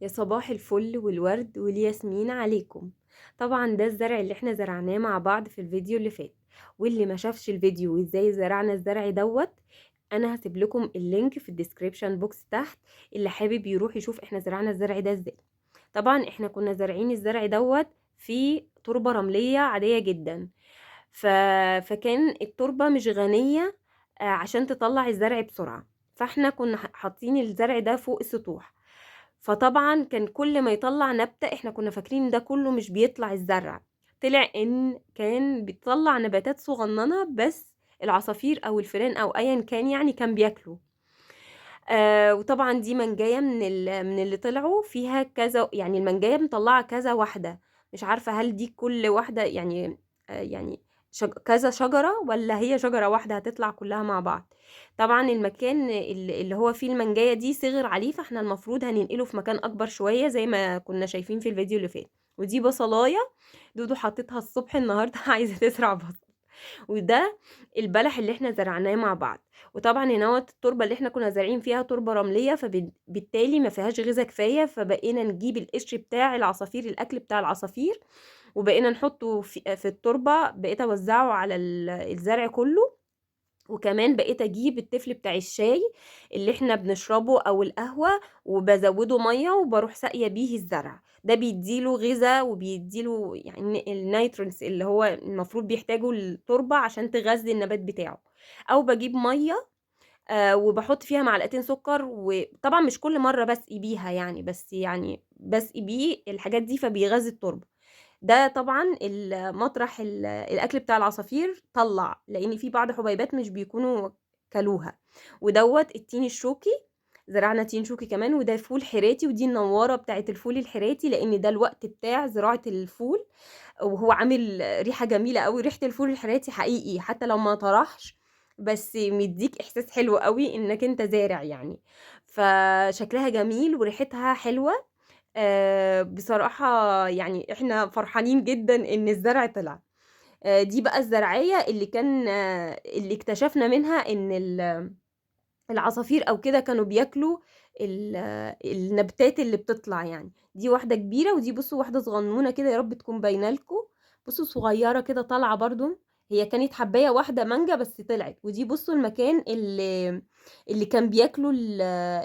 يا صباح الفل والورد والياسمين عليكم. طبعا ده الزرع اللي احنا زرعناه مع بعض في الفيديو اللي فات، واللي ما شافش الفيديو وازاي زرعنا الزرع دوت انا هسيب لكم اللينك في الديسكريبشن بوكس تحت، اللي حابب يروح يشوف احنا زرعنا الزرع ده ازاي. طبعا احنا كنا زارعين الزرع دوت في تربة رملية عادية جدا. ف... فكان التربة مش غنية عشان تطلع الزرع بسرعة. فاحنا كنا حاطين الزرع ده فوق السطوح. فطبعا كان كل ما يطلع نبتة احنا كنا فاكرين ده كله مش بيطلع الزرع. طلع ان كان بيطلع نباتات صغننة بس. العصافير او الفئران او ايا كان يعني كان بياكلوا. وطبعا دي منجاية من اللي طلعوا فيها كذا، يعني المنجاية مطلعة كذا واحدة. مش عارفة هل دي كل واحدة يعني يعني كذا شجرة ولا هي شجرة واحدة هتطلع كلها مع بعض. طبعا المكان اللي هو فيه المنجاية دي صغر عليه، فاحنا المفروض هننقله في مكان اكبر شوية زي ما كنا شايفين في الفيديو اللي فات. ودي بصلاية دودو حطيتها الصبح النهاردة عايزة تزرع بصل. وده البلح اللي احنا زرعناه مع بعض. وطبعا هنا التربه اللي احنا كنا زارعين فيها تربه رمليه، فبالتالي ما فيهاش غذاء كفايه، فبقينا نجيب القش بتاع العصافير، الاكل بتاع العصافير، وبقينا نحطه في التربه. بقيت اوزعه على الزرع كله. وكمان بقيت اجيب التفل بتاع الشاي اللي احنا بنشربه او القهوة، وبزوده مية وبروح ساقية بيه الزرع. ده بيديله غذاء وبيديله يعني النيترونس اللي هو المفروض بيحتاجه التربة عشان تغذي النبات بتاعه. او بجيب مية وبحط فيها معلقتين سكر، وطبعا مش كل مرة بسقي بيها يعني، بس يعني بسقي بيه الحاجات دي فبيغذي التربة. ده طبعا مطرح الاكل بتاع العصافير طلع، لان في بعض حبيبات مش بيكونوا كلوها. ودوت التين الشوكي، زرعنا تين شوكي كمان. وده فول حراتي، ودي النوارة بتاعت الفول الحراتي، لان ده الوقت بتاع زراعة الفول. وهو عامل ريحة جميلة قوي، ريحة الفول الحراتي حقيقي حتى لو ما طرحش، بس مديك احساس حلو قوي انك انت زارع يعني. فشكلها جميل وريحتها حلوة. بصراحة يعني إحنا فرحانين جدًا إن الزرع طلع. دي بقى الزرعية اللي كان اللي اكتشفنا منها إن العصافير أو كده كانوا بياكلوا ال النباتات اللي بتطلع يعني. دي واحدة كبيرة، ودي بُصّوا واحدة صغنونة كده، يا رب تكون باينة لكم. بُصّوا صغيرة كده طالعة برضه. هي كانت حباية واحدة مانجا بس طلعت. ودي بُصّوا المكان اللي كان بياكلوا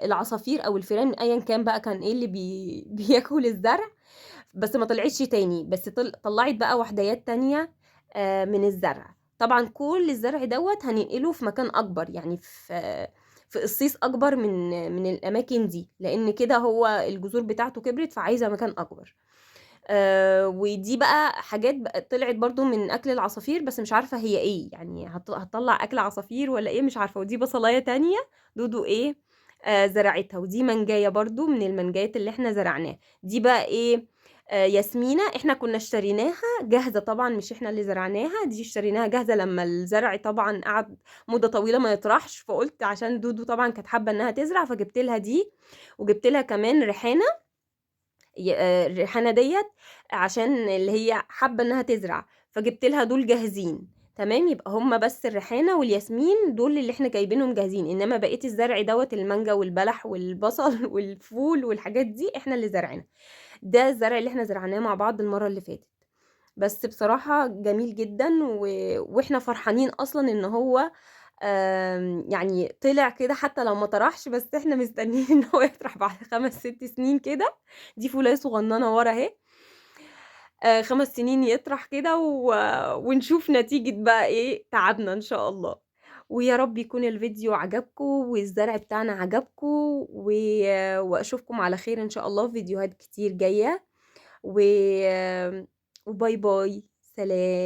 العصافير أو الفئران أيًا كان بقى كان إيه اللي بياكل الزرع. بس ما طلعتش تاني، بس طلعت بقى وحديات تانية من الزرع. طبعا كل الزرع دوت هننقله في مكان اكبر، يعني في قصيص اكبر من الاماكن دي، لان كده هو الجذور بتاعته كبرت فعايزه مكان اكبر. ودي بقى حاجات بقى طلعت برضو من اكل العصافير، بس مش عارفه هي ايه يعني، هتطلع اكل عصافير ولا ايه مش عارفه. ودي بصلايه تانية دودو ايه زرعتها. ودي منجايه برضو من المنجايات اللي احنا زرعناها. دي بقى ايه ياسمينة، احنا كنا اشتريناها جاهزة طبعا، مش احنا اللي زرعناها. دي اشتريناها جاهزة لما الزرع طبعا قعد مدة طويلة ما يطرحش، فقلت عشان دودو طبعا كانت حابة انها تزرع فجبت لها دي. وجبت لها كمان ريحانة، الريحانة ديت عشان اللي هي حابة انها تزرع، فجبت لها دول جاهزين. تمام، يبقى هما بس الريحانة والياسمين دول اللي احنا جايبينهم جاهزين، انما بقية الزرع دوت المانجا والبلح والبصل والفول والحاجات دي احنا اللي زرعناها. ده الزرع اللي احنا زرعناه مع بعض المرة اللي فاتت. بس بصراحة جميل جدا واحنا فرحانين اصلا ان هو يعني طلع كده حتى لو ما طرحش، بس احنا مستنيين ان هو يطرح بعد 5 6 سنين كده. دي فولاية صغننة ورا اهي. 5 سنين يطرح كده ونشوف نتيجة بقى ايه تعبنا ان شاء الله. ويا رب يكون الفيديو عجبكم والزرع بتاعنا عجبكم واشوفكم على خير ان شاء الله في فيديوهات كتير جاية. و... وباي باي، سلام.